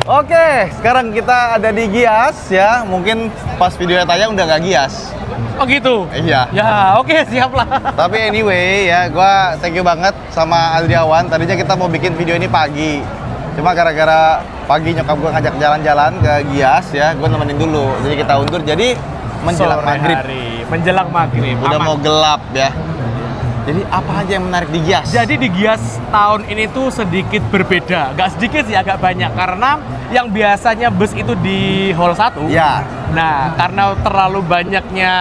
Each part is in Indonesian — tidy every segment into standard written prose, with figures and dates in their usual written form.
Oke, sekarang kita ada di Gias ya. Mungkin pas videonya tayang udah nggak Gias. Oh gitu? Iya. Ya, oke, siap lah. Tapi anyway ya, gua thank you banget sama Aldriawan. Tadinya kita mau bikin video ini pagi. Cuma gara-gara pagi nyokap gua ngajak jalan-jalan ke Gias ya, gua nemenin dulu. Jadi kita undur. Jadi menjelang Sore maghrib. hari. Menjelang maghrib. Udah Aman. mau gelap ya. Jadi apa aja yang menarik di Gias? Jadi di Gias tahun ini tuh sedikit berbeda. Nggak sedikit sih, agak banyak. Karena yang biasanya bus itu di hall 1. Ya. Nah, karena terlalu banyaknya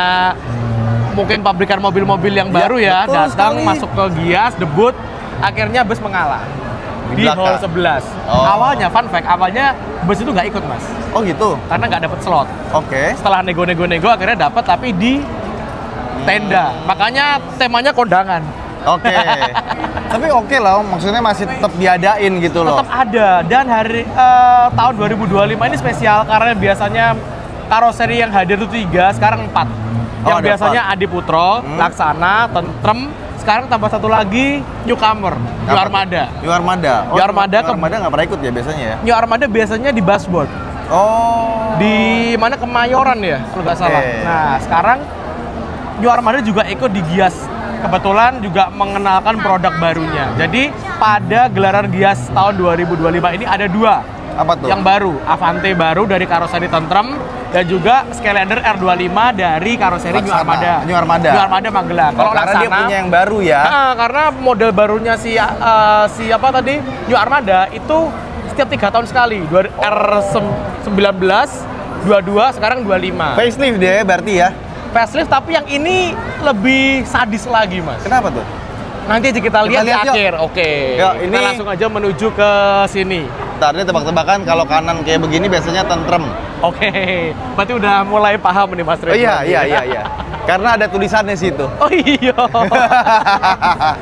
mungkin pabrikan mobil-mobil yang baru ya betul datang sekali. masuk ke Gias, debut, akhirnya bus mengalah di belakang. hall 11. Oh. Awalnya, fun fact, awalnya bus itu nggak ikut, Mas. Oh gitu. Karena nggak dapet slot. Oke. Setelah nego-nego akhirnya dapat, tapi di tenda. Makanya temanya kondangan. Oke. Tapi oke lah, maksudnya masih tetap diadain gitu loh. Tetap ada, dan hari tahun 2025 ini spesial karena biasanya karoseri yang hadir itu 3, sekarang 4. Yang ada biasanya Adi Putro, Laksana, Tentrem, sekarang tambah satu lagi Newcomer, New Armada. New Armada. New Armada New Armada nggak pernah ikut ya biasanya ya? New Armada biasanya di Busboard. Oh. Di mana, Kemayoran ya, kalau nggak salah. Oke. Nah, sekarang New Armada juga ikut di Gias. Kebetulan juga mengenalkan produk barunya. Jadi pada gelaran Gias tahun 2025 ini ada 2 Apa tuh? yang baru. Avante baru dari karoseri Tentrem dan juga Skylander R25 dari karoseri New Laksana. Armada. New Armada. New Armada Magelang. Kalau karena dia punya yang baru ya. Karena model barunya si apa tadi? New Armada itu setiap 3 tahun sekali. R19, 22, sekarang 25. Facelift dia berarti ya. Facelift, tapi yang ini lebih sadis lagi, Mas. Kenapa tuh? Nanti aja kita lihat di lihat yuk. akhir. Oke. Yuk, Kita ini- langsung aja menuju ke sini. Ntar dia tebak-tebakan kalau kanan kayak begini biasanya Tentrem. Oke. Berarti udah mulai paham nih, Mas Oh Ridwan. iya. Karena ada tulisannya situ. Oh iya.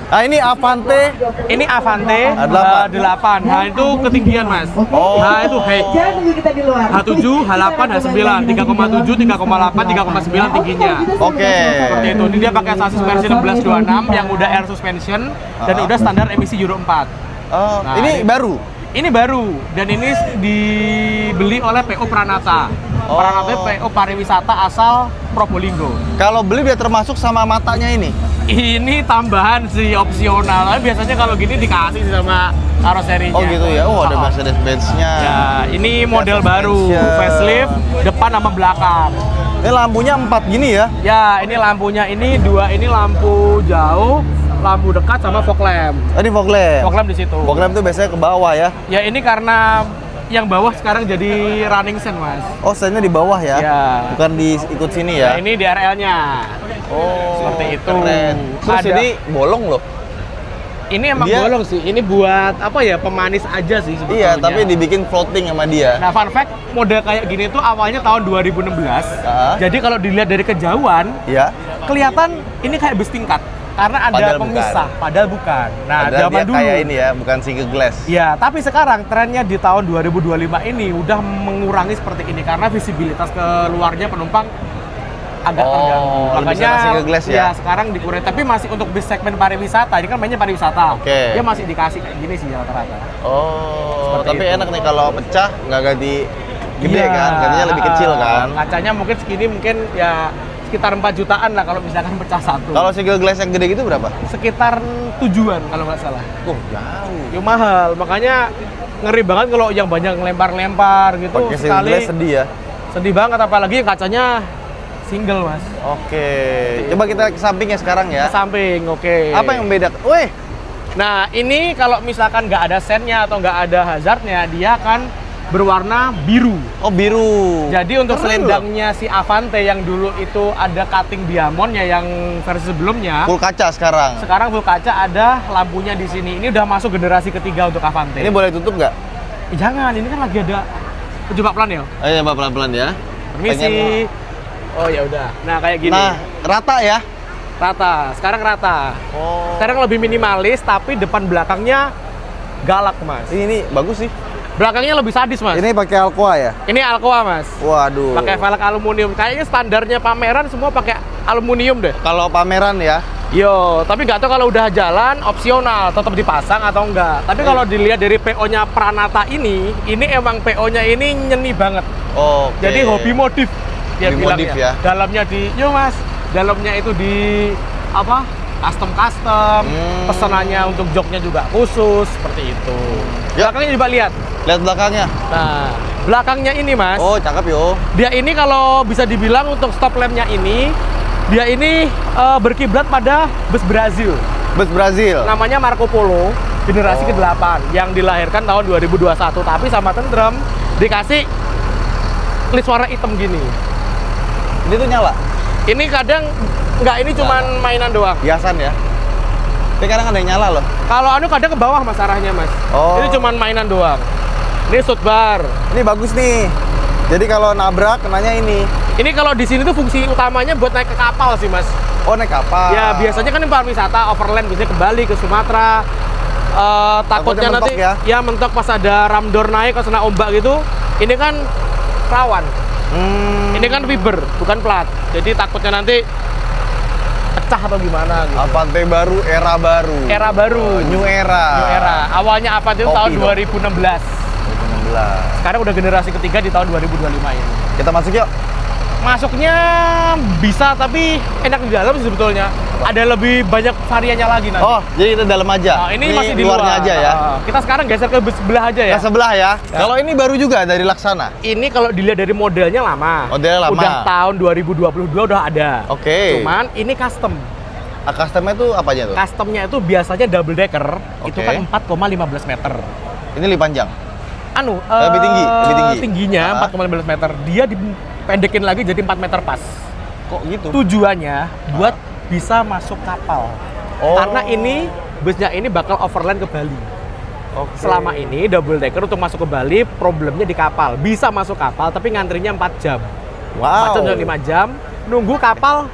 Nah ini Avante. Ini Avante A8. 8. Nah, itu ketinggian, Mas. Oh. Nah, itu height. Jangan nunggu kita di luar. H7, H8, H9, 3,7, 3,8, 3,9 tingginya. Oke. Seperti itu. Ini dia pakai sasis versi 1626 yang udah air suspension dan udah standar emisi Euro 4. Oh, Nah, ini baru. Ini baru dan ini dibeli oleh PO Pranata. Oh. Pranata PO pariwisata asal Probolinggo. Kalau beli dia termasuk sama matanya ini. Ini tambahan sih, opsional. Tapi biasanya kalau gini dikasih sama karoserinya. Oh gitu ya. Oh ada Mercedes-Benz-nya. Ya, ini model Mercedes baru, Benz-nya. facelift, depan sama belakang. Ini lampunya 4 gini ya. Ya, ini lampunya ini 2, ini lampu jauh, lampu dekat sama fog lamp. Oh, ini fog lamp. Fog lamp di situ. Fog lamp tuh biasanya ke bawah ya. Ya, ini karena yang bawah sekarang jadi running stand, Mas. Oh, stand-nya di bawah ya. Ya. Bukan di ikut sini Nah, ya. ini DRL-nya. Oh, Seperti itu. Keren. Terus Ada. ini bolong loh. Ini emang Dia- bolong sih. Ini buat apa ya? Pemanis aja sih sebetulnya. Iya, tapi dibikin floating sama dia. Nah, fun fact, model kayak gini tuh awalnya tahun 2016. Ah. Jadi kalau dilihat dari kejauhan, Iya. kelihatan ini kayak bus tingkat. Karena ada Padahal pemisah, padahal bukan. Nah, Padahal zaman dia dulu. kayak ini ya, bukan single glass. Iya, tapi sekarang trennya di tahun 2025 ini udah mengurangi seperti ini karena visibilitas keluarnya penumpang agak Oh, terganggu. lebih sama single glass ya? Sekarang dikurangi. Tapi masih untuk bis segmen pariwisata. Ini kan mainnya pariwisata. Oke. Dia masih dikasih kayak gini sih rata-rata. Oh, Seperti tapi itu. enak nih kalau pecah nggak ganti gede Iya. kan, gantinya lebih kecil kan. Kacanya mungkin segini, mungkin ya sekitar 4 jutaan lah kalau misalkan pecah satu. Kalau single glass yang gede gitu berapa? Sekitar 7-an kalau nggak salah. Jauh. Ya mahal, makanya ngeri banget kalau yang banyak ngelempar-lempar gitu. Pakai single glass sedih ya. Sedih banget, apalagi kacanya single, Mas. Oke, coba kita ke sampingnya sekarang Ke ya. samping, oke. Apa yang membedakan? Weh, Nah, ini kalau misalkan nggak ada sennya atau nggak ada hazardnya, dia akan berwarna biru. oh biru. Jadi untuk Keren selendangnya si Avante yang dulu itu ada cutting diamondnya yang versi sebelumnya, loh. Full kaca sekarang. sekarang full kaca, ada lampunya di sini. Ini udah masuk generasi ketiga untuk Avante. Ini boleh tutup nggak? Jangan, ini kan lagi ada. Coba pelan ya. Ayo Mbak pelan-pelan ya. Permisi. Pengen- Oh ya udah. Nah kayak gini. Nah, rata ya. Rata. Sekarang rata. Oh. Sekarang lebih minimalis, tapi depan belakangnya galak, Mas. Ini bagus sih. Belakangnya lebih sadis, Mas. Ini pakai Alcoa ya? Ini Alcoa, Mas. Waduh. Pakai velg aluminium. Kayaknya standarnya pameran semua pakai aluminium deh. Kalau pameran ya, Yo, tapi nggak tahu kalau udah jalan opsional tetap dipasang atau enggak. Tapi kalau dilihat dari PO-nya Pranata ini emang PO-nya ini nyeni banget. Oke. Jadi hobi modif dia Hobi bilangnya. modif ya? Dalamnya Mas, dalamnya itu di apa? Custom. Pesanannya untuk joknya juga khusus seperti itu. Ya. Belakangnya coba lihat. Lihat belakangnya. Nah, belakangnya ini Mas. Oh, cakep yo. Dia ini kalau bisa dibilang untuk stop lampnya ini, dia ini berkiblat pada bus Brazil. Bus Brazil. Namanya Marco Polo, generasi ke-8 yang dilahirkan tahun 2021, tapi sama tentrem dikasih list warna hitam gini. Ini tuh nyala. Ini kadang nggak, ini cuman mainan doang. Hiasan ya. Tapi kadang ada yang nyala loh. Kalau anu kadang ke bawah Mas arahnya Mas. Oh. Ini cuman mainan doang. Ini shoot bar. Ini bagus nih. Jadi kalau nabrak kenanya ini. Ini kalau di sini tuh fungsi utamanya buat naik ke kapal sih Mas. Oh, naik kapal. Ya biasanya kan pariwisata overland biasanya kembali ke Sumatera. Takutnya mentok nanti ya? Mentok pas ada ramdor naik, pas kena ombak gitu. Ini kan rawan. Ini kan fiber, bukan plat. Jadi takutnya nanti pecah atau gimana gitu. Avante baru, era baru. Era baru. New era. New era. Awalnya apa itu Kopi tahun dong. 2016. 2016. Sekarang udah generasi ketiga di tahun 2025 ini. Kita masuk yuk. Masuknya bisa, tapi enak di dalam sih sebetulnya. Ada lebih banyak variannya lagi nanti. Oh, jadi kita dalam aja. Nah, ini masih di luarnya luar aja ya. Kita sekarang geser ke sebelah aja ya. Ke sebelah ya. Kalau ini baru juga dari Laksana. Ini kalau dilihat dari modelnya lama. Modelnya lama. Udah tahun 2022 udah ada. Oke. Cuman ini custom. Custom-nya itu apa aja tuh? Customnya itu biasanya double decker. Itu Oke. kan 4,15 meter. Ini lebih panjang. Lebih tinggi, lebih tinggi. Tingginya 4,15 meter. Dia dipendekin lagi jadi 4 meter pas. Kok gitu? Tujuannya buat bisa masuk kapal. Oh. Karena ini busnya ini bakal overland ke Bali. Oke. Selama ini double decker untuk masuk ke Bali problemnya di kapal. Bisa masuk kapal tapi ngantrinya 4 jam. 4 Wow. jam, 5 jam. Nunggu kapal,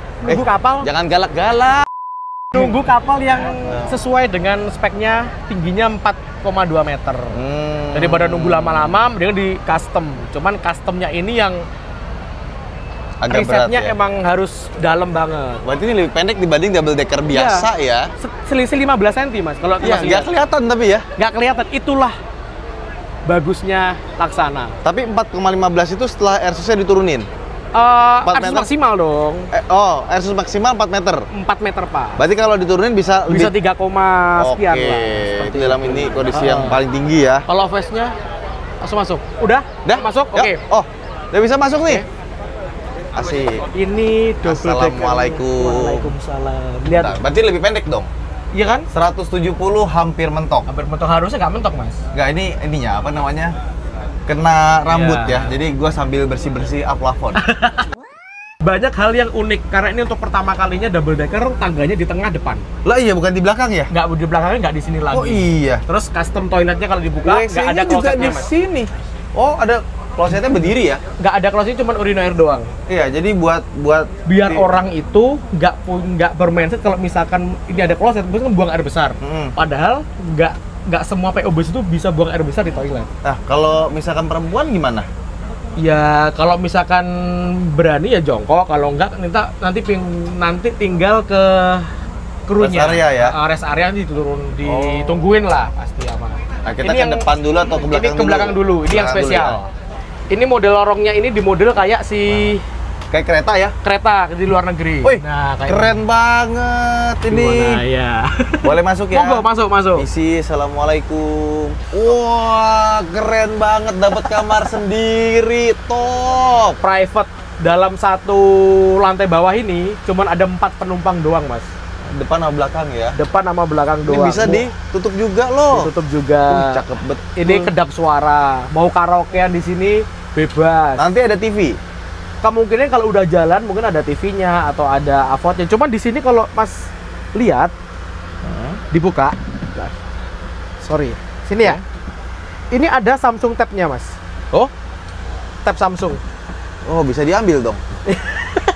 Jangan galak-galak. nunggu kapal yang sesuai dengan speknya, tingginya 4,2 meter. Daripada nunggu lama-lama, mendingan di custom. Cuman customnya ini yang Agak berat risetnya ya. emang harus dalam banget. Berarti ini lebih pendek dibanding double decker biasa ya. Selisih 15 cm Mas. Kalau Iya, Mas nggak lihat. kelihatan tapi ya. Nggak kelihatan. Itulah bagusnya Laksana. Tapi 4,15 itu setelah RCC diturunin. 4 meter? maksimal dong. RCC maksimal 4 meter. 4 meter Pak. Berarti kalau diturunin bisa Bisa lebih. 3, sekian Oke, lah. itu dalam ini kondisi yang paling tinggi ya. Kalau face-nya langsung masuk. Udah? Udah? Masuk? Yuk. Oke. Oh, udah bisa masuk nih. Asik. Ini double decker. Assalamualaikum. Waalaikumsalam. Lihat. Nah, berarti lebih pendek dong. Iya kan? 170 hampir mentok. Hampir mentok, harusnya nggak mentok Mas. Enggak, ini ininya apa namanya? Kena rambut Iya. ya. Jadi gua sambil bersih-bersih up plafon. Banyak hal yang unik karena ini untuk pertama kalinya double decker, tangganya di tengah depan. Lah iya, bukan di belakang ya? Nggak di belakangnya, nggak di sini lagi. Oh iya. Terus custom toiletnya kalau dibuka nggak ada WC-nya juga klosetnya di Mas. sini. Oh, ada klosetnya berdiri ya? Nggak ada klosetnya, cuma urinoir doang. Iya, jadi buat Biar orang itu nggak bermindset kalau misalkan ini ada kloset, terus kan buang air besar. Padahal nggak semua PO bus itu bisa buang air besar di toilet. Nah, kalau misalkan perempuan gimana? Ya kalau misalkan berani ya jongkok, kalau enggak nanti tinggal ke krunya. Rest area ya? Rest area nanti ditungguin lah pasti apa. Nah, kita ke depan dulu atau ke belakang Ini ke belakang dulu. Ini yang Belakang dulu spesial. Ini model lorongnya ini di model kayak si Kayak kereta ya? kereta di luar negeri. Wih, kayak keren banget ini. Gimana ya? Boleh masuk ya? Monggo, masuk. Isi, assalamualaikum. Wah, keren banget, dapat kamar sendiri, top. Private dalam satu lantai bawah ini cuman ada 4 penumpang doang Mas. Depan sama belakang ya? Depan sama belakang Ini doang. bisa ditutup juga loh. Ditutup juga. Cakep betul. Ini kedap suara. Mau karaokean di sini bebas. Nanti ada TV. Kemungkinan kalau udah jalan mungkin ada TV-nya atau ada AVOD-nya. Cuman di sini kalau Mas lihat dibuka. Sorry. Sini ya. Ini ada Samsung Tab-nya, Mas. Oh? Tab Samsung. Oh, bisa diambil dong.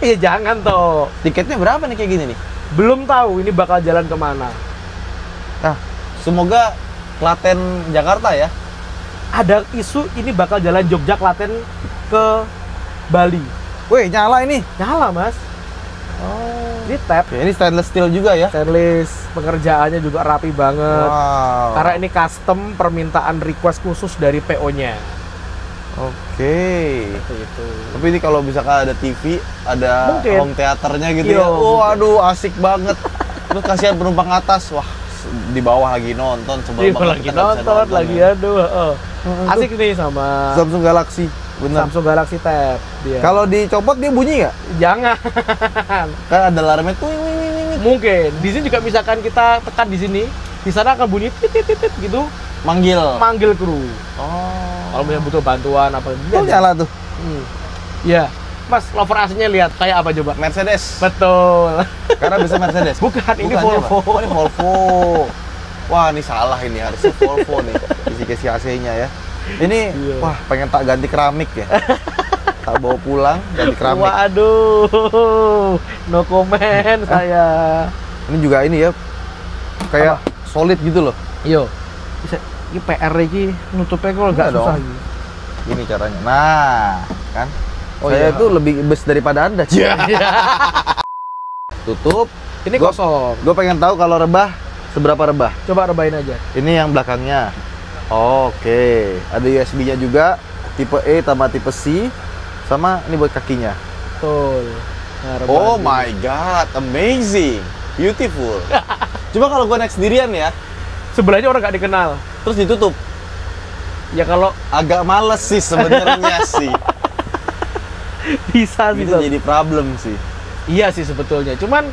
Ya jangan toh. Tiketnya berapa nih kayak gini nih? Belum tahu ini bakal jalan kemana. Nah, semoga Klaten Jakarta ya. Ada isu ini bakal jalan Jogja Klaten ke Bali. Wih, nyala ini. Nyala, Mas. Oh. Ini tab Oke, ini stainless steel juga ya. stainless, pengerjaannya juga rapi banget. Wow. Karena ini custom permintaan request khusus dari PO-nya. Oke. Itu. Tapi ini kalau misalkan ada TV, ada Mungkin. home theaternya gitu Iya, ya. Oh, mungkin. aduh asik banget. Terus kasihan penumpang atas, wah di bawah lagi nonton, sebel Iya, banget lagi kita nggak bisa nonton, lagi ya. aduh. Asik nih sama Samsung Galaxy, bener. Samsung Galaxy Tab dia. Kalau dicopot dia bunyi nggak? Jangan. Kan ada alarmnya tuh. Mungkin di sini juga misalkan kita tekan di sini, di sana akan bunyi tit gitu, Manggil. manggil kru. Oh. Kalau misalnya butuh bantuan apa Tuh nyala tuh. Ya, Mas, lover AC-nya lihat kayak apa coba? Mercedes. Betul. Karena bisa Mercedes. Bukan, ini Bukan, Volvo. Oh, ini Volvo. Wah, ini salah ini, harusnya Volvo nih. Isi-isi AC-nya ya. Ini, Iya. wah, pengen tak ganti keramik ya. Tak bawa pulang, ganti keramik. Waduh, no comment saya. Ini juga ini ya, kayak solid gitu loh. Yo, bisa ini PR lagi nutupnya kalau nggak Iya dong. susah gitu. Gini caranya. Nah, kan? Oh, Saya iya. tuh lebih best daripada Anda. Tutup. Ini Gua- kosong. Gue pengen tahu kalau rebah, seberapa rebah? Coba rebahin aja. Ini yang belakangnya. Oke, ada USB-nya juga, tipe E sama tipe C, sama ini buat kakinya. Betul. Nah, rebahin Oh dulu. my god, amazing, beautiful. Coba kalau gue naik sendirian ya, Sebelahnya orang nggak dikenal. terus ditutup, Ya kalau agak males sih sebenarnya sih. bisa sih. Itu Bang. jadi problem sih. Iya sih sebetulnya. Cuman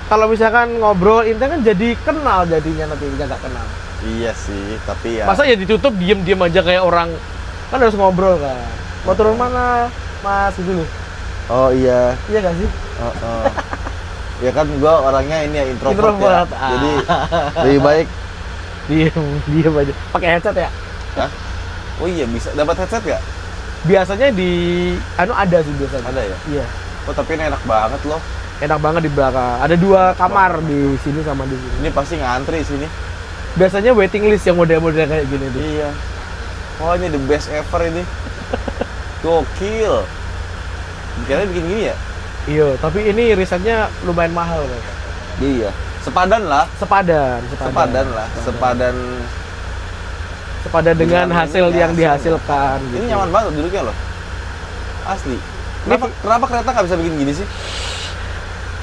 kalau misalkan ngobrol intinya kan jadi kenal jadinya nanti nggak kenal. Iya sih, tapi ya. Masa ya ditutup diem-diem aja kayak orang kan harus ngobrol kan. Mau turun mana, Mas? Gitu loh. Oh iya. Iya nggak sih? Ya kan gue orangnya ini ya introvert, Introvert, ya. ah. Jadi lebih baik. Diem aja. Pakai headset ya? Hah? Oh iya bisa dapat headset gak? Biasanya di ada sih biasanya. Ada ya? Iya. Oh tapi ini enak banget loh. Enak banget di belakang. Ada 2 kamar di sini sama di sini. Ini pasti ngantri sini. Biasanya waiting list yang model-model kayak gini tuh. Iya. Oh ini the best ever ini. Gokil. Kira bikin gini ya? Iya, tapi ini risetnya lumayan mahal kan. Iya. Sepadan lah. Sepadan Sepadan dengan Dengan hasil ini yang hasil. dihasilkan gitu. Ini nyaman banget duduknya loh. Asli. Kenapa kereta nggak bisa bikin gini sih?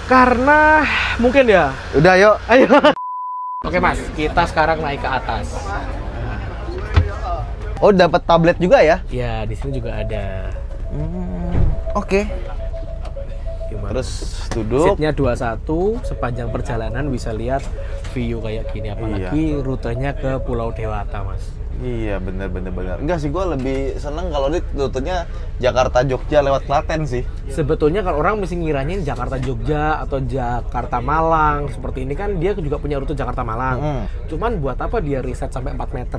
Karena mungkin ya. Udah yuk. Ayo. Oke Mas, kita sekarang naik ke atas. Oh dapat tablet juga ya? Ya, di sini juga ada. Oke. Gimana? Terus duduk. Seatnya 21, sepanjang perjalanan bisa lihat view kayak gini. Apalagi rutenya ke Pulau Dewata, Mas. Iya bener. Enggak sih, gue lebih seneng kalau di rutenya Jakarta Jogja lewat Klaten sih. Sebetulnya kalau orang mesti ngirain Jakarta Jogja atau Jakarta Malang seperti ini kan dia juga punya rute Jakarta Malang. Cuman buat apa dia riset sampai 4 meter?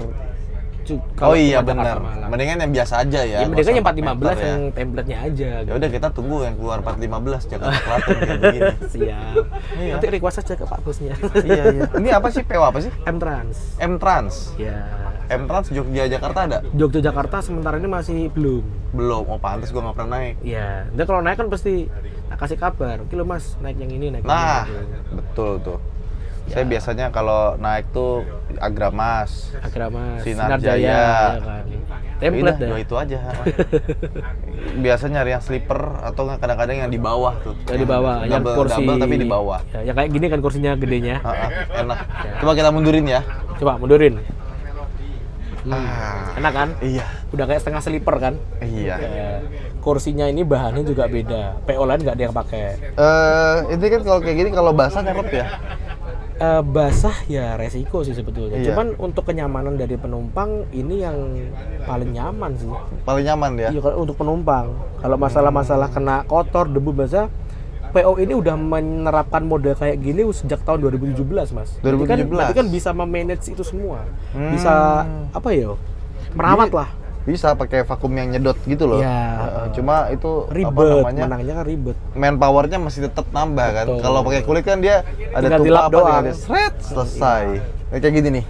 Oh iya cuma benar. Jakarta Malang. Mendingan yang biasa aja ya. Ya mendingan yang nggak usah 415 meter yang template-nya aja. Ya udah kita tunggu yang keluar 415 Jakarta Klaten kayak begini. Siap. Iya. Nanti request aja ke Pak Bosnya. Iya. Ini apa sih? PO apa sih? M-Trans. M-Trans. Ya. M-Trans Jogja Jakarta ada? Jogja Jakarta sementara ini masih belum. Belum. Oh pantas gua nggak pernah naik. Iya. Nanti kalau naik kan pasti tak kasih kabar. Oke lo Mas, naik yang ini, naik Nah, yang ini. betul tuh. Ya. Saya biasanya kalau naik tuh Agramas, Agramas, Sinar Jaya, Jaya. ya kan. Template Udah, dah. dua itu aja. Biasa nyari yang sleeper atau nggak kadang-kadang yang di bawah tuh. Yang di bawah, yang kursi double tapi di bawah. Ya, yang kayak gini kan kursinya gedenya. Enak. Coba kita mundurin ya. Coba mundurin. Ah. Enak kan? Iya. Udah kayak setengah sleeper kan? Iya. Ya, kursinya ini bahannya juga beda. PO lain nggak ada yang pakai. Ini kan kalau kayak gini kalau basah nyerep ya. Basah ya resiko sih sebetulnya. Iya. Cuman untuk kenyamanan dari penumpang ini yang paling nyaman sih. Paling nyaman ya. Iya kalau untuk penumpang. Kalau masalah-masalah kena kotor, debu basah, PO ini udah menerapkan mode kayak gini sejak tahun 2017, Mas. 2017. Berarti kan bisa memanage itu semua. Bisa apa ya? Merawat lah. Bisa pakai vakum yang nyedot gitu loh. Iya. Cuma itu Ribet, apa namanya? menangnya kan ribet. Manpowernya masih tetap nambah kan. Betul. Kalau pakai kulit kan dia ada Tinggal tumpah dilap apa doang. tinggal dia seret selesai. Kayak gini nih.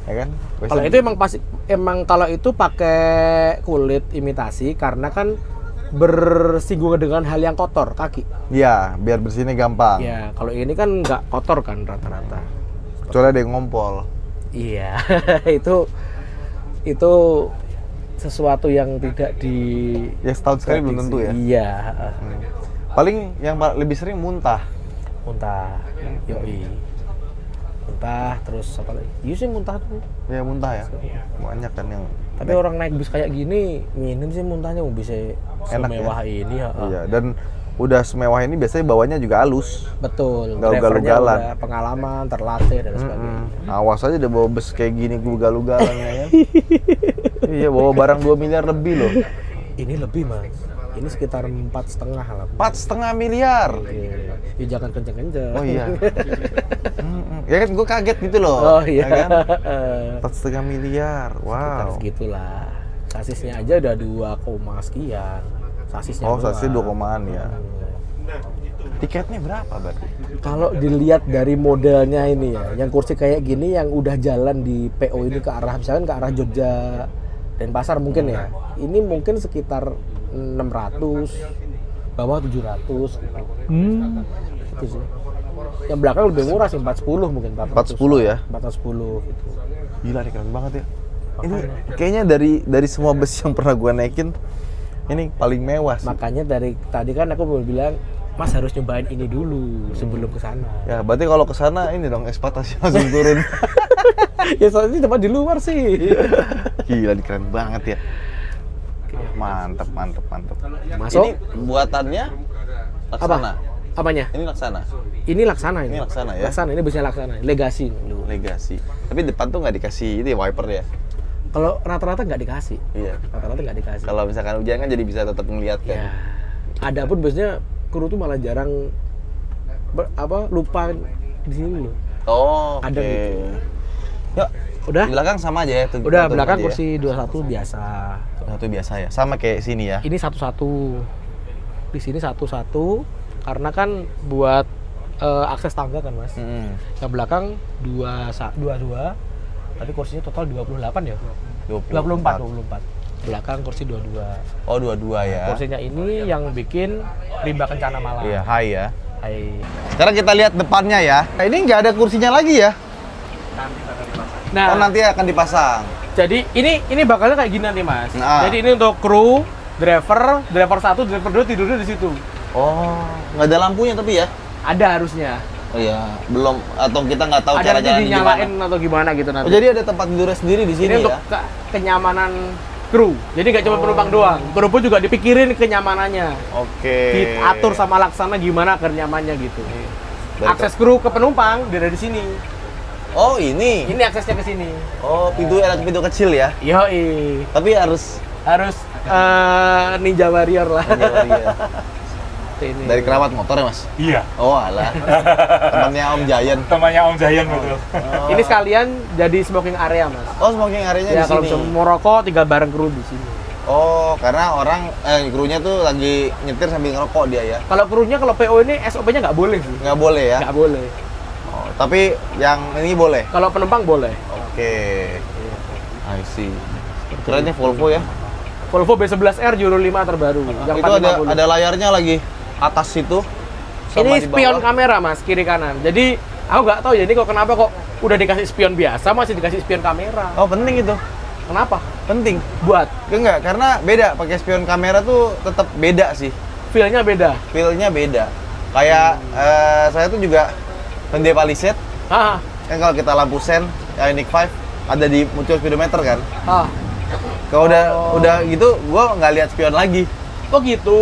Ya kan? Kalau itu emang pasti kalau itu pakai kulit imitasi karena kan bersinggungan dengan hal yang kotor, kaki. Iya, biar bersihnya gampang. Ya, kalau ini kan nggak kotor kan rata-rata. Kecuali ada yang ngompol. Iya, itu sesuatu yang tidak Ya setahun sekali belum tentu ya. Iya. Paling yang lebih sering muntah. Muntah, yoi. Muntah, terus apa lagi? Iya sih muntah tuh. Ya muntah ya. Banyak kan yang. Tapi orang naik bis kayak gini, minim sih muntahnya bisa Enak semewah ya? ini ya. Iya, dan udah semewah ini biasanya bawanya juga halus. Betul. Nggak Drivernya ugal-ugalan. udah pengalaman, terlatih dan sebagainya. Awas aja udah bawa bus kayak gini ugal-ugalan ya. Iya, bawa barang 2 miliar lebih loh. Ini lebih mas. Ini sekitar 4,5 lah. 4,5 miliar. Iya. Ya jangan kenceng-kenceng. Oh iya. Ya kan gue kaget gitu loh. Oh iya. Ya kan? 4,5 miliar. Sekitar Wow. segitulah. Sasisnya aja udah 2, sekian. Sasisnya Oh, doang. sasisnya 2 ya. Tiketnya berapa berarti? Kalau dilihat dari modelnya ini ya, yang kursi kayak gini yang udah jalan di PO ini ke arah misalkan ke arah Jogja Denpasar mungkin ya. Ini mungkin sekitar 600, bawah 700 gitu. Gitu sih. Yang belakang lebih murah sih, 410 mungkin 410 ya? 410 gitu. Gila nih, keren banget ya. Ini kayaknya dari semua bus yang pernah gue naikin, ini paling mewah sih. Makanya dari tadi kan aku mau bilang, Mas harus nyobain ini dulu sebelum ke sana. Ya, berarti kalau ke sana ini dong ekspektasi langsung turun. Ya soalnya tempat di luar sih. Gila, keren banget ya. Mantep. Masuk. Ini buatannya Laksana. Apanya? Ini Laksana. Ini Laksana ini. Ini Laksana ya? Laksana, ini busnya Laksana. Legasi dulu. Legasi. Tapi depan tuh nggak dikasih ini wiper ya? Kalau rata-rata nggak dikasih. Iya. Rata-rata nggak dikasih. Kalau misalkan hujan kan jadi bisa tetap ngeliat kan. Ya. Ada pun busnya kru tuh malah jarang lupa di sini loh. Oh, Ada oke. gitu. Yuk, Udah? di belakang sama aja ya? Udah Tuh, belakang aja ya? kursi 21 biasa. Satu biasa ya? Sama kayak sini ya? Ini satu-satu. Di sini satu-satu karena kan buat akses tangga kan, Mas. Yang belakang 22. Tapi kursinya total 28 ya? 24. Belakang kursi 22. Oh, 22 ya? Kursinya ini yang bikin rimba kencana malam. Iya, high ya. Hai. Sekarang kita lihat depannya ya. Nah, ini nggak ada kursinya lagi ya? Nah, Oh, nanti akan dipasang. jadi ini bakalnya kayak gini nanti, Mas. Nah. Jadi ini untuk kru, driver 1, driver 2 tidurnya di situ. Oh, nggak ada lampunya tapi ya? Ada harusnya. Oh iya, belum, atau kita nggak tahu Ada cara nanti jalan dinyalain gimana. atau gimana gitu nanti. Oh, jadi ada tempat tidurnya sendiri di ini sini untuk ya? kenyamanan kru. Jadi nggak cuma penumpang doang. Kru pun juga dipikirin kenyamanannya. Oke. Diatur sama Laksana gimana kenyamannya gitu. Baik, Akses kru ke penumpang dari di sini. Oh, ini. Ini aksesnya ke sini. Oh, ada pintu kecil ya? Yoi. Tapi harus Harus Ninja Warrior lah. iya. Ini. Dari kerabat motor ya, Mas? Iya, Oh, alah. Temannya Om Jayan. temannya Om Jayan betul. Oh. Ini sekalian jadi smoking area, Mas. Oh, smoking area-nya Ya di kalau sini. bisa mau rokok tinggal bareng kru di sini. Oh, karena orang krunya tuh lagi nyetir sambil ngerokok dia ya. Kalau krunya kalau PO ini SOP-nya nggak boleh sih. Nggak boleh ya? Nggak boleh. Oh, tapi yang ini boleh. Kalau penumpang boleh. Oke. I see. Kerennya Volvo ya. Volvo B11R Euro 5 terbaru. Yang Itu 450. ada layarnya lagi atas situ. Ini di spion bawah. kamera, Mas, kiri kanan. Jadi aku nggak tahu ya ini kok kenapa kok udah dikasih spion biasa masih dikasih spion kamera. Oh, penting itu. Kenapa? Penting. Buat Enggak, karena beda. Pakai spion kamera tuh tetap beda sih. feel-nya beda. Feel-nya beda. Kayak saya tuh juga Hyundai Palisade. Ah, Kan kalau kita lampu sen, Ioniq 5 ada di muncul speedometer kan. ah. Kalau Oh. udah gitu, gua nggak lihat spion lagi. Oh gitu.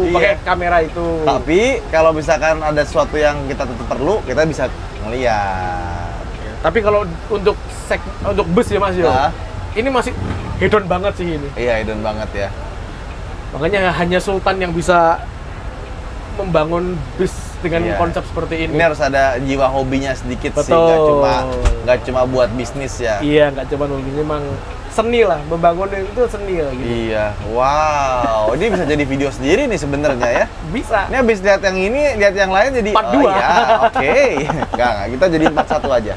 Iya. Pakai kamera itu. Tapi kalau misalkan ada sesuatu yang kita tetap perlu, kita bisa ngeliat. Tapi kalau untuk bus ya, Mas yo. Nah. Ini masih hedon banget sih ini. Iya, hedon banget ya. Makanya hanya Sultan yang bisa membangun bus dengan Iya. konsep seperti ini. Ini harus ada jiwa hobinya sedikit sih, Betul. nggak cuma buat bisnis ya. Iya, nggak cuma ini memang seni lah, membangun itu seni lah gitu. Iya, wow, ini bisa jadi video sendiri nih sebenarnya ya. Bisa. Ini habis lihat yang ini, lihat yang lain jadi Part oh 2. ya, oke. Nggak, kita jadi 41 aja.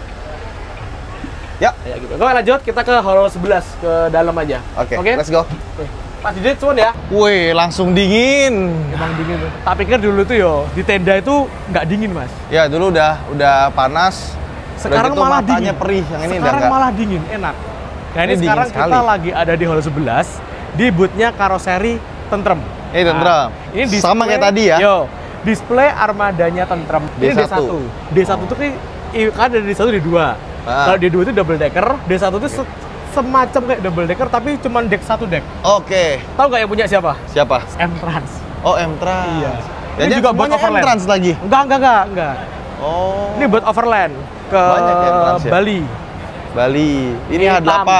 Ya, Ya gitu. Oke, lanjut kita ke hall 11 ke dalam aja. oke, let's go. Oke. Pas Didit cuman ya. Wih, langsung dingin. Emang dingin tuh. Tak pikir dulu tuh yo di tenda itu nggak dingin mas. Ya dulu udah panas. Sekarang udah gitu malah matanya dingin. perih. Yang ini Sekarang udah malah dingin, enak. Nah ini Ini dingin sekarang sekali. kita lagi ada di hall 11 di boothnya Karoseri Tentrem. Tentrem. Ini display, Sama kayak tadi ya. Yo, display armadanya Tentrem. Ini D1. D1 tuh kan ada D1 D2. Kalau D2 itu double decker, D1 itu semacam kayak double decker tapi cuma deck satu deck. Oke. Tahu nggak yang punya siapa? Siapa? M-Trans. Oh, M-Trans. Iya. Jadi Ini juga buat semuanya overland. M-Trans lagi. Enggak. Oh. Ini buat overland ke Banyak ya M-Trans ya? Bali. Bali. Ini Hitam. H8.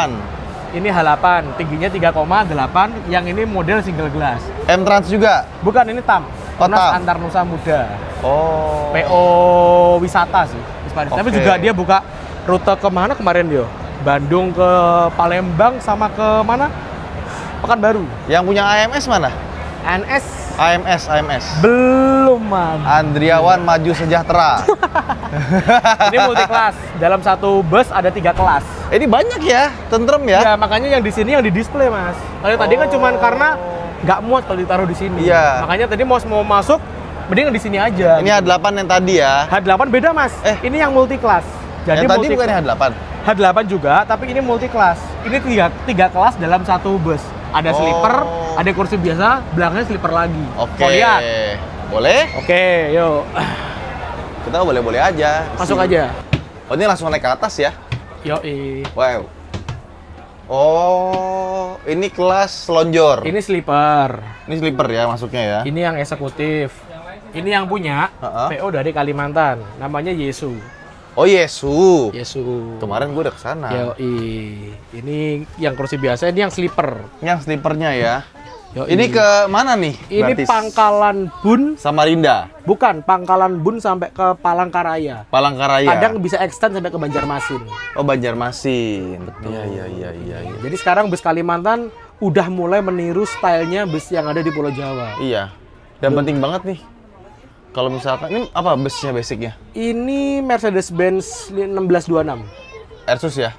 Ini H8, tingginya 3,8, yang ini model single glass. M-Trans juga. Bukan, ini TAM. Oh, Tunas TAM. Antar Nusa Muda. Oh. PO wisata sih. Tapi Oke. juga dia buka rute kemana kemarin dia? Bandung ke Palembang sama ke mana? Pekanbaru. Yang punya AMS mana? NS AMS. belum man. Andriawan Maju Sejahtera. Ini multi kelas. Dalam satu bus ada 3 kelas. Ini banyak ya, tentrem ya? Ya, makanya yang di sini yang di display, Mas. Kalau tadi kan cuman karena nggak muat kalau ditaruh di sini. Iya. Makanya tadi mau masuk, mending di sini aja. Ini H8 yang tadi ya. H8 beda, Mas. Ini yang multi kelas. Jadi Yang tadi bukan H8. H8 juga, tapi ini multi kelas. Ini tiga kelas dalam satu bus. Ada Oh. sleeper, ada kursi biasa, belakangnya sleeper lagi. Oke. Mau lihat? Boleh? Oke, yuk. Kita boleh-boleh aja. Masuk aja. Oh, ini langsung naik ke atas ya? Yoi. Wow. Oh, ini kelas lonjor. Ini sleeper. Ini sleeper ya masuknya ya? Ini yang eksekutif. Ini yang punya PO dari Kalimantan. Namanya Yesu. Oh, Yesu. Yesu. Kemarin gue udah kesana. Yoi. Ini yang kursi biasa, ini yang sleeper. Yang sleepernya ya. Yoi. Ini ke mana nih? Ini Berarti Pangkalan Bun. Samarinda. Bukan, Pangkalan Bun sampai ke Palangkaraya. Palangkaraya. Kadang bisa extend sampai ke Banjarmasin. Oh, Banjarmasin. Betul. Iya. Jadi sekarang bus Kalimantan udah mulai meniru stylenya bus yang ada di Pulau Jawa. Iya. Dan penting banget nih. Kalau misalkan ini apa busnya basicnya? Ini Mercedes-Benz 1626. Airsus ya?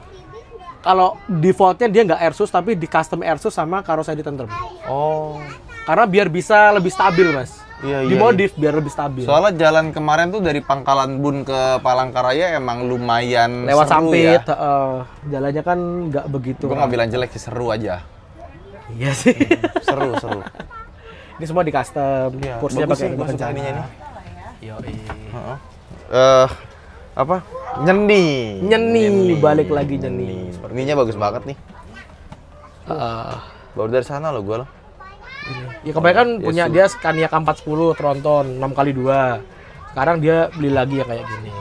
Kalau defaultnya dia nggak Airsus, tapi di custom Airsus sama karoseri Tentrem. Oh. Karena biar bisa lebih stabil, Mas. Iya. Dimodif biar lebih stabil. Soalnya jalan kemarin tuh dari Pangkalan Bun ke Palangkaraya emang lumayan Lewat seru Sampit, ya. jalannya kan nggak begitu. Gue nggak bilang jelek sih, seru aja. Iya sih. Seru. Ini semua di custom. Iya, Kursinya bagus pakai sih, rebah gua suka kencana. ininya nih. Yoi. Apa? Nyeni. Balik lagi nyeni. Ininya bagus banget nih. Baru dari sana loh gue loh. Ya kebanyakan Yesu. punya dia Scania K40 Tronton 6x2. Sekarang dia beli lagi yang kayak gini.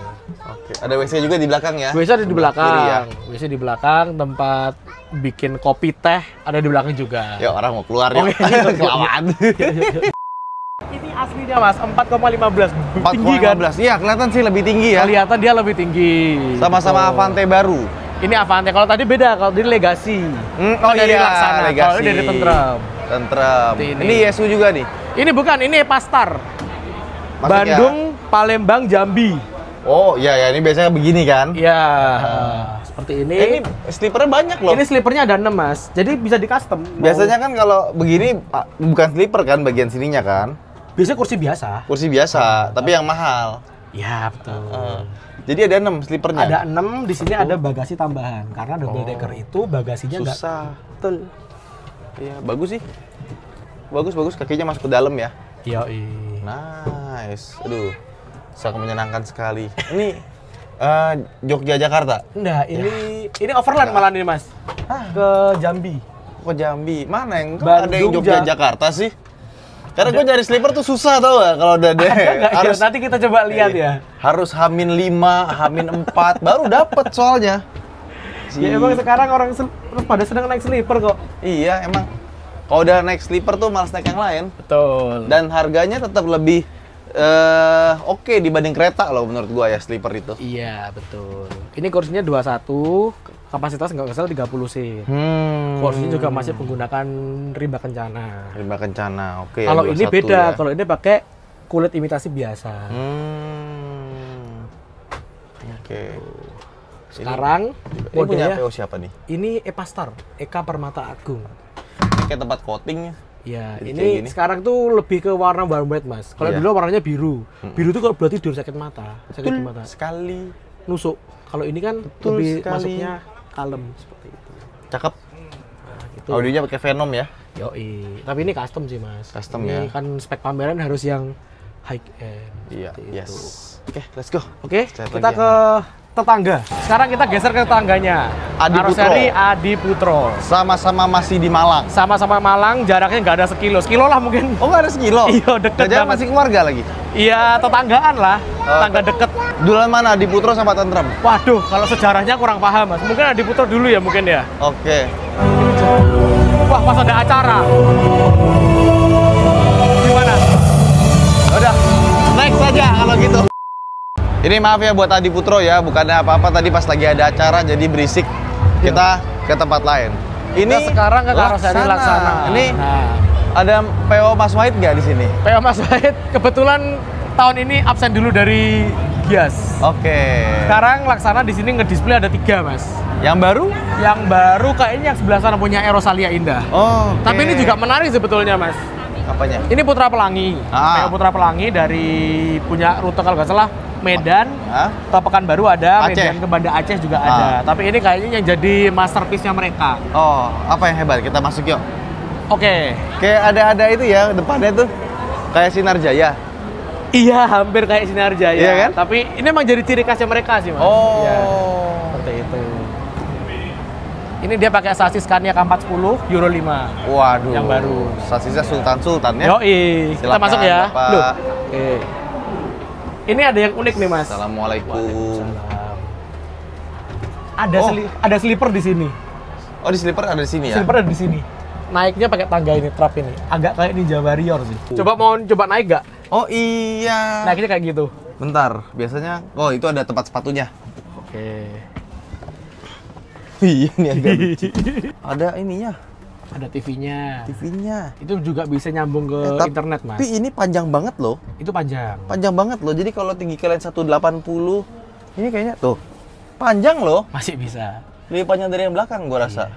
Oke. Ada WC juga di belakang ya? WC ada di belakang. Kiri ya? WC di belakang, tempat bikin kopi teh ada di belakang juga. Ya orang mau keluar ya. Oke, iya. Kelamaan. Ini aslinya Mas, 4,15. Tinggi kan? 4,15. Iya, kelihatan sih lebih tinggi ya. Kelihatan dia lebih tinggi. Sama-sama Gitu. Avante baru. Ini Avante. Kalau tadi beda, kalau ini Legacy. Oh dari iya, Laksana. Kalau Legacy. ini dari Tentrem. Tentrem. Seperti ini. Ini Yesu juga nih. Ini bukan, ini Epastar. Masuknya. Bandung, Palembang, Jambi. Oh iya ya, ini biasanya begini kan? Iya, seperti ini. Ini sleepernya banyak loh. Ini sleepernya ada 6 Mas, jadi bisa di custom. Biasanya kan kalau begini bukan sleeper kan bagian sininya kan? biasanya kursi biasa. Kursi biasa, tapi yang mahal. Ya betul. Jadi ada 6 sleepernya. Ada 6, di sini ada bagasi tambahan karena double decker itu bagasinya nggak. Susah. Betul. Iya, bagus sih. Bagus, kakinya masuk ke dalam ya. Yoi. Nice. Aduh, sangat menyenangkan sekali. Ini Jogja Jakarta. Enggak, ini overland malah nih Mas. Ke Jambi. Kok Jambi? Mana yang kok Bandung, ada yang Jogja Jakarta sih? Karena gue nyari sleeper tuh susah tau gak kalau udah deh. Harus nanti kita coba lihat ya. Harus H-5, H-4 baru dapet soalnya. Ya emang sekarang orang pada sedang naik sleeper kok. Iya, emang. Kalau udah naik sleeper tuh malas naik yang lain. Betul. Dan harganya tetap lebih oke dibanding kereta loh menurut gua ya sleeper itu. Iya, betul. Ini kursinya 21, kapasitas nggak salah 30 seat. Kursinya juga masih menggunakan rimba kencana. Rimba kencana, oke. Kalau ini 21 beda, ya. kalau ini pakai kulit imitasi biasa. Oke. Sekarang Ini punya modelnya PO siapa nih? ini Epastar, Eka Permata Agung. Ini kayak tempat coatingnya. Ya, Jadi ini kayak gini. sekarang tuh lebih ke warna white, Mas. Kalau Iya. dulu warnanya biru. Biru tuh kalau buat tidur sakit mata, sakit di mata. Sekali. Nusuk. Kalau ini kan Betul lebih sekali. masuknya kalem seperti itu. Cakep. Nah, gitu. Audionya pakai Venom ya. Yoi. Tapi ini custom sih, Mas. Custom ini ya. kan spek pameran harus yang high end. Iya, seperti yes. itu. Oke, let's go. Oke, Chat kita lagi ke tetangga. Sekarang kita geser ke tetangganya. Adi Putro. Karoseri Adi Putro. Sama-sama masih di Malang. Sama-sama Malang, jaraknya nggak ada sekilo lah mungkin. Oh, nggak ada sekilo? Iya, deket Jangan banget. masih keluarga lagi? Iya, tetanggaan lah, tetangga deket. Duluan mana? Adi Putro sama Tentrem? Waduh, kalau sejarahnya kurang paham, Mas. Mungkin Adi Putro dulu ya, mungkin ya. Oke. Wah, pas ada acara. Gimana? Udah, next saja kalau gitu. Ini maaf ya buat Adi Putro ya, bukannya apa-apa tadi pas lagi ada acara jadi berisik. Kita ke tempat lain. Ini sekarang ke Karoseri Laksana. Ini Nah, ada PO Mas Wahid nggak di sini? PO Mas Wahid kebetulan tahun ini absen dulu dari Gias. Oke. Sekarang Laksana di sini ngedisplay ada 3, Mas. Yang baru? Yang baru kayaknya yang sebelah sana punya Erosalia Indah. Oh. oke. Tapi ini juga menarik sebetulnya, Mas. Apanya? Ini Putra Pelangi. Ah. PO Putra Pelangi dari punya rute kalau nggak salah Medan Hah? ke Pekanbaru ada, Aceh. Medan ke Banda Aceh juga Ah. ada. Tapi ini kayaknya yang jadi masterpiece-nya mereka. Oh, apa yang hebat? Kita masuk yuk. Oke. Kayak ada itu ya depannya tuh kayak Sinar Jaya. Iya, hampir kayak Sinar Jaya. Iya kan? Tapi ini emang jadi ciri khasnya mereka sih, Mas. Oh. Iya, seperti itu. Ini dia pakai sasis Scania K40 Euro 5. Waduh. Yang baru. Sasisnya Sultan ya. Yoi. Kita Silakan, masuk ya. Bapak. Loh. Oke. Ini ada yang unik nih, Mas. Assalamualaikum. Waalaikumsalam. Ada Oh. ada slipper di sini. Oh, di slipper ada di sini ya? Slipper ada di sini. Naiknya pakai tangga ini, trap ini. Agak kayak Ninja Warrior sih. Coba naik nggak? Oh iya. Naiknya kayak gitu. Bentar, biasanya oh itu ada tempat sepatunya. Oke. Iya, ini agak lucu. Ada ininya, Ada TV-nya. TV-nya. Itu juga bisa nyambung ke internet, Mas. Tapi ini panjang banget loh. Itu panjang. Panjang banget loh. Jadi kalau tinggi kalian 180, ini kayaknya tuh panjang loh. Masih bisa. Lebih panjang dari yang belakang gua rasa.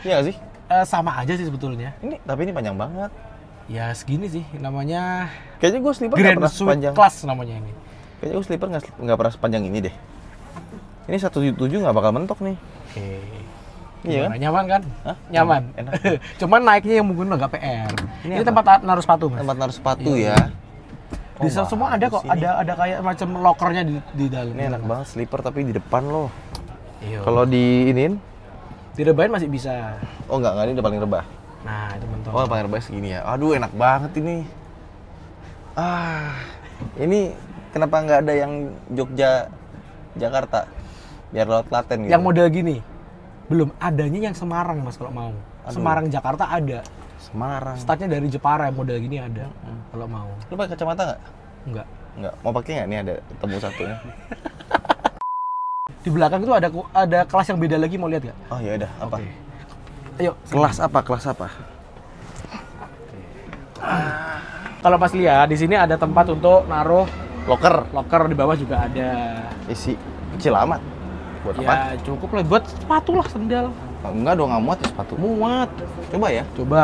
Iya nggak sih? Sama aja sih sebetulnya. Tapi ini panjang banget. Ya segini sih namanya Kayaknya gue slipper nggak Grand pernah Suite sepanjang. Class namanya ini. Kayaknya gue slipper nggak pernah sepanjang ini deh. Ini 177 nggak bakal mentok nih. Oke. Iya Gimana, nyaman kan? Hah? Nyaman. Enak. Cuman naiknya yang mungkin agak PR. Ini apa? tempat naruh sepatu, Mas. Tempat naruh sepatu Iya. ya. Di sana semua ada kok. Sini. Ada kayak macam lokernya di dalam. Ini enak banget slipper tapi di depan loh. Iya. Kalau di iniin, direbahin masih bisa. oh enggak, ini udah paling rebah. Nah, itu mentok. Oh, paling rebah segini ya. Aduh, enak banget ini. Ini kenapa nggak ada yang Jogja, Jakarta? Biar lewat Klaten gitu. Yang model gini. Belum adanya yang Semarang, Mas, kalau mau. Aduh. Semarang Jakarta ada. Semarang. Startnya dari Jepara yang model gini ada. Kalau mau. Lu pakai kacamata nggak? Enggak. Nggak. Mau pakai nggak? Nih ada temu satunya. Di belakang itu ada kelas yang beda lagi, mau lihat nggak? Oh ya udah, apa? Oke. Ayo. Kelas apa? Kelas apa? Kalau Mas lihat di sini ada tempat untuk naruh Locker. loker, di bawah juga ada. Isi kecil amat. Buat apa? Ya cukup lah buat sepatu lah, sendal. Enggak dong, nggak muat ya sepatu. Muat. Coba ya. Coba.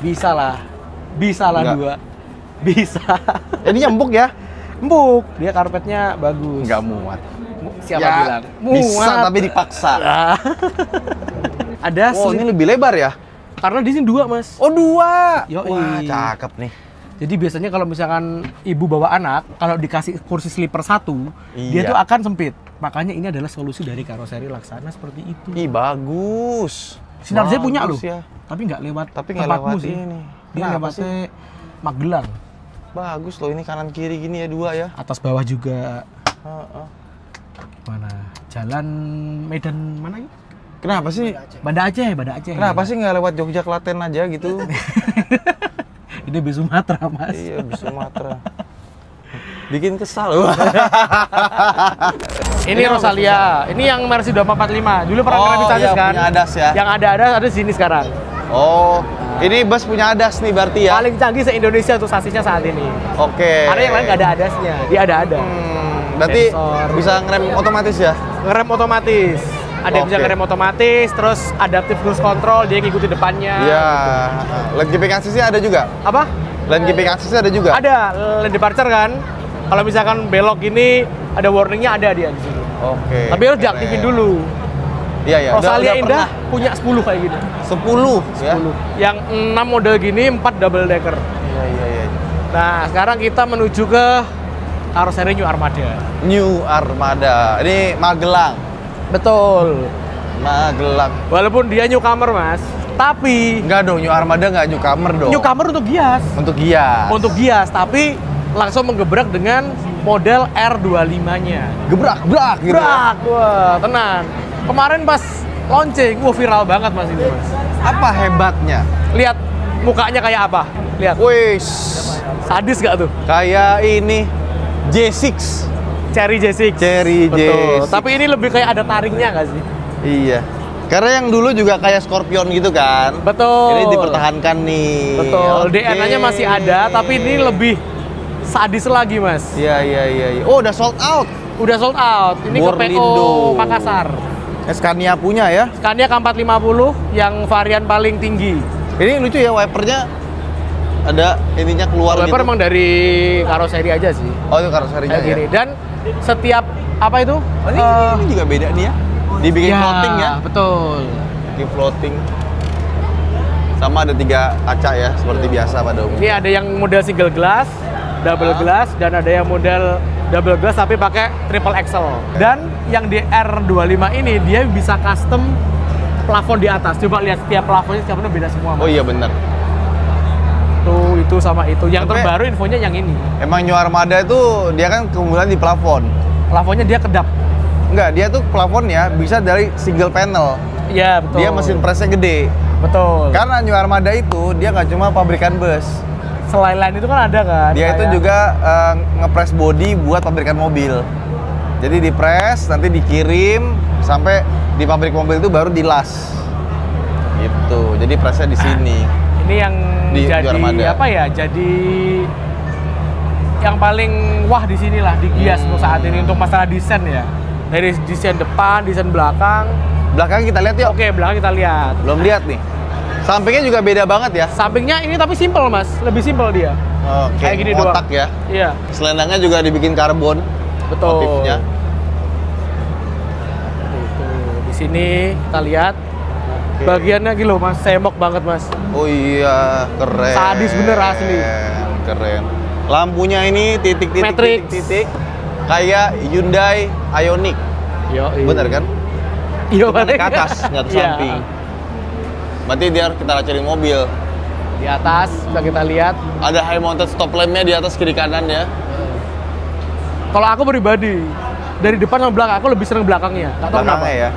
Bisa lah. Bisa lah Enggak. dua. Bisa. Ini nyembuk ya? Empuk. Dia karpetnya bagus. Nggak muat. Siapa Ya, bilang? bisa tapi dipaksa. Ah. Ada Oh, ini lebih lebar ya? karena di sini dua, Mas. Oh, 2. Yoi. Wah, cakep nih. Jadi biasanya kalau misalkan ibu bawa anak, kalau dikasih kursi sleeper satu, dia Iya. tuh akan sempit. Makanya ini adalah solusi dari Karoseri Laksana seperti itu. Ih, bagus. Sinar Jaya punya loh, Bagus ya. tapi nggak lewat Tapi nggak tempatmu lewat sih. ini. Dia Kenapa lewatnya Magelang. Bagus loh, ini kanan kiri gini ya, 2 ya. Atas bawah juga. Heeh. Mana? Jalan Medan mana ini? Kenapa sih? Banda Aceh, Banda Aceh. Kenapa sih nggak lewat Jogja Klaten aja gitu? Ini bis Sumatera, Mas. Iya, di Sumatera. Bikin kesal loh. Ini Rosalia. Ini yang Mercy 245. Dulu pernah kena bisa iya, kan? punya Adas ya. Yang ada di sini sekarang. Oh, ini bus punya Adas nih berarti ya? Paling canggih se-Indonesia untuk sasisnya saat ini. Oke. Karena yang lain nggak ada adasnya. Dia ada. Berarti Sensor. bisa ngerem otomatis ya? Ngerem otomatis. Ada yang bisa Oke. ngerem otomatis, terus adaptive cruise control, dia ngikutin depannya. Iya. Lane keeping assist-nya ada juga? Apa? Lane keeping assist-nya ada juga? Ada lane departure kan. Kalau misalkan belok ini ada warningnya ada dia di sini. Oke. Tapi harus keren. diaktifin dulu. Iya, iya. Rosalia Udah Indah punya 10 kayak gini. 10 ya? 10. Yang 6 model gini, 4 double decker. Iya, iya, iya. Nah, sekarang kita menuju ke karoseri New Armada. New Armada. Ini Magelang. Betul. Magelang. Walaupun dia newcomer, Mas. Tapi Enggak dong, New Armada nggak newcomer dong. newcomer untuk Gias. Untuk Gias. Untuk Gias, tapi langsung menggebrak dengan model R25-nya. gebrak gitu. Gebrak, wah, tenang. Kemarin pas launching, wah viral banget Mas ini, Mas. Apa hebatnya? Lihat mukanya kayak apa? Lihat. Wih, Sadis gak tuh? kayak ini J6. Cherry J6. Cherry Betul. J6. Tapi ini lebih kayak ada taringnya nggak sih? Iya. Karena yang dulu juga kayak Scorpion gitu kan. Betul. Ini dipertahankan nih. Betul. Oke. DNA-nya masih ada, tapi ini lebih sadis lagi, Mas. Iya, iya, iya. Oh, udah sold out. Udah sold out. Ini ke PO Borlindo. Makassar. Scania punya ya. Scania K450 yang varian paling tinggi. Ini lucu ya, wipernya ada ininya keluar Wiper gitu. emang dari karoseri aja sih. Oh, itu karoserinya Kayak ya. gini. Dan setiap apa itu? Oh, ini juga beda nih ya. Dibikin floating ya. Betul. Bikin floating. Sama ada 3 kaca ya, seperti biasa pada umumnya. Ini ada yang model single glass, double glass, dan ada yang model double glass tapi pakai triple axle. Dan yang di R25 ini dia bisa custom plafon di atas. Coba lihat setiap plafonnya setiap beda semua. Mas. Oh iya bener. Tuh, itu sama itu. Yang Tapi- terbaru infonya yang ini. Emang New Armada itu dia kan keunggulan di plafon. Plafonnya dia kedap. Enggak, dia tuh plafonnya bisa dari single panel. Iya, betul. Dia mesin presnya gede. Betul. Karena New Armada itu dia nggak cuma pabrikan bus. Selain lain itu kan ada kan. Dia itu kayak- juga ngepres body buat pabrikan mobil. Jadi dipres, nanti dikirim sampai di pabrik mobil itu baru dilas. Gitu. Jadi presnya di sini. Ini yang Di jadi Armada. apa ya? Jadi yang paling wah di sinilah di Gias untuk saat ini untuk masalah desain ya. Dari desain depan, desain belakang. Belakang kita lihat yuk. Oke, belakang kita lihat. Belum lihat nih. Sampingnya juga beda banget ya. Sampingnya ini tapi simple Mas, lebih simple dia. Oke. Kayak gini otak doang. ya. Iya, Selendangnya juga dibikin karbon. betul. Motifnya. Tuh, di sini kita lihat Oke. bagiannya gitu loh Mas, semok banget Mas. Oh iya, keren. Sadis bener asli. Keren. Lampunya ini titik-titik Matrix. titik-titik kayak Hyundai Ioniq. Yo, Bener kan? Iya, Cuman balik. ke atas, nggak ke Iya. samping. Berarti dia harus kita lacerin mobil. Di atas bisa kita lihat. Ada high mounted stop lamp-nya di atas kiri kanan ya. Kalau aku pribadi dari depan sama belakang aku lebih seneng belakangnya. Nggak tahu kenapa. Belakangnya ya.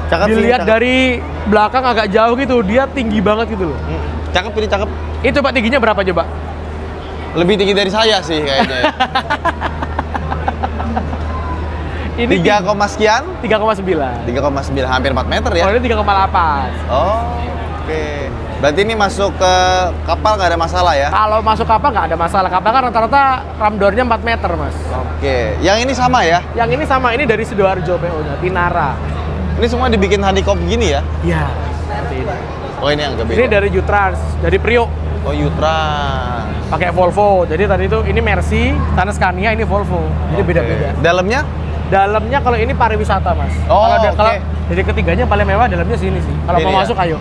Cakep sih, Dilihat cakep. dari belakang agak jauh gitu, dia tinggi banget gitu loh. Cakep ini cakep. Ini coba tingginya berapa coba? Lebih tinggi dari saya sih kayaknya ya. Ini 3, sekian? 3,9. 3,9 hampir 4 meter ya. Oh, ini 3,8. Oh, oke. Berarti ini masuk ke kapal nggak ada masalah ya? Kalau masuk kapal nggak ada masalah. Kapal kan rata-rata ram door-nya 4 meter, Mas. Oke. Yang ini sama ya? Yang ini sama, ini dari Sidoarjo PO-nya, Tinara. Ini semua dibikin honeycomb gini ya? Iya, seperti ini. Oh ini yang agak beda. Ini dari Jutrans, dari Priok. Oh Yutran. Pakai Volvo. Jadi tadi itu ini Mercy, sana Scania, ini Volvo. Jadi beda-beda. Dalamnya? Dalamnya kalau ini pariwisata, Mas. Oh, kalau oke. dari ketiganya paling mewah dalamnya sini sih. Kalau Ini mau ya? masuk ayo.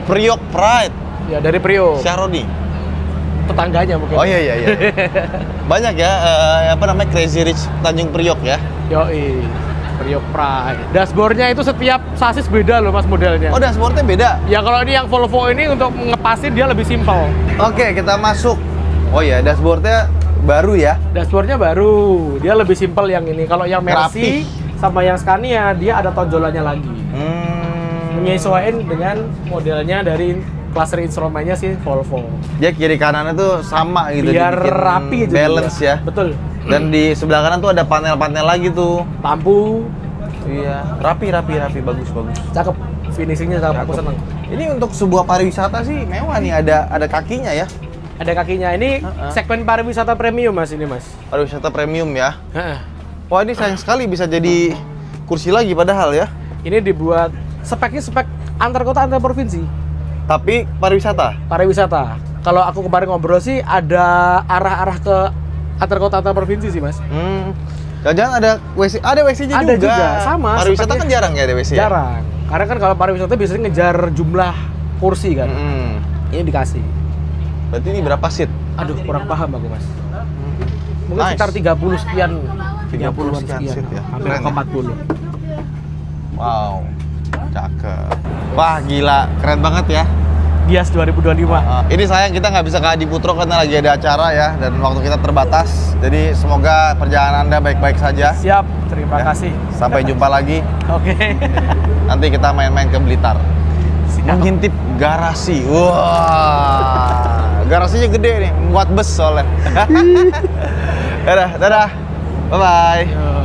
Priok Pride. Ya dari Priok. Syahroni. Tetangganya mungkin. Oh iya iya iya. Banyak ya apa namanya Crazy Rich Tanjung Priok ya. Yoi. Priok Pride. Dashboardnya itu setiap sasis beda loh Mas modelnya. Oh dashboardnya beda. Ya kalau ini yang Volvo ini untuk ngepasin dia lebih simpel. Oke kita masuk. Oh iya dashboardnya baru ya. Dashboardnya baru, dia lebih simpel yang ini. Kalau yang Mercy Rapi. sama yang Scania dia ada tonjolannya lagi. Menyesuaikan dengan modelnya dari cluster instrumennya si Volvo. Dia kiri kanannya tuh sama gitu. Biar dibikin rapi aja balance dia. ya. Betul. Dan di sebelah kanan tuh ada panel-panel lagi tuh. Lampu, Iya. Rapi bagus. cakep. Finishingnya cakep, aku seneng. Ini untuk sebuah pariwisata sih mewah nih ada kakinya ya. Ada kakinya. Ini segmen pariwisata premium Mas ini Mas. Pariwisata premium ya. Heeh. Wah ini sayang sekali bisa jadi kursi lagi padahal ya. Ini dibuat speknya spek antar kota antar provinsi. Tapi Pariwisata. Kalau aku kemarin ngobrol sih ada arah-arah ke antar kota antar provinsi sih, Mas. Jangan ada WC, ada WC-nya Ada juga, sama. Pariwisata speknya kan jarang ya ada WC. Ya? Jarang. Karena kan kalau pariwisata biasanya ngejar jumlah kursi kan. Ini dikasih. Berarti ini berapa seat? Aduh, kurang paham aku, Mas. Mungkin Nice. sekitar 30 sekian. 30 sekian seat ya. Hampir Keren ke ya? 40. Wow, cakep. Wah gila, keren banget ya. Gias 2025. Ini sayang kita nggak bisa ke Adi Putro karena lagi ada acara ya dan waktu kita terbatas. Jadi semoga perjalanan Anda baik-baik saja. Siap, terima Ya. kasih. Sampai jumpa lagi. Oke. Nanti kita main-main ke Blitar. Siap. Mengintip garasi. Wah, garasinya gede nih, muat bus soalnya. Dadah, dadah. Bye-bye. Yo.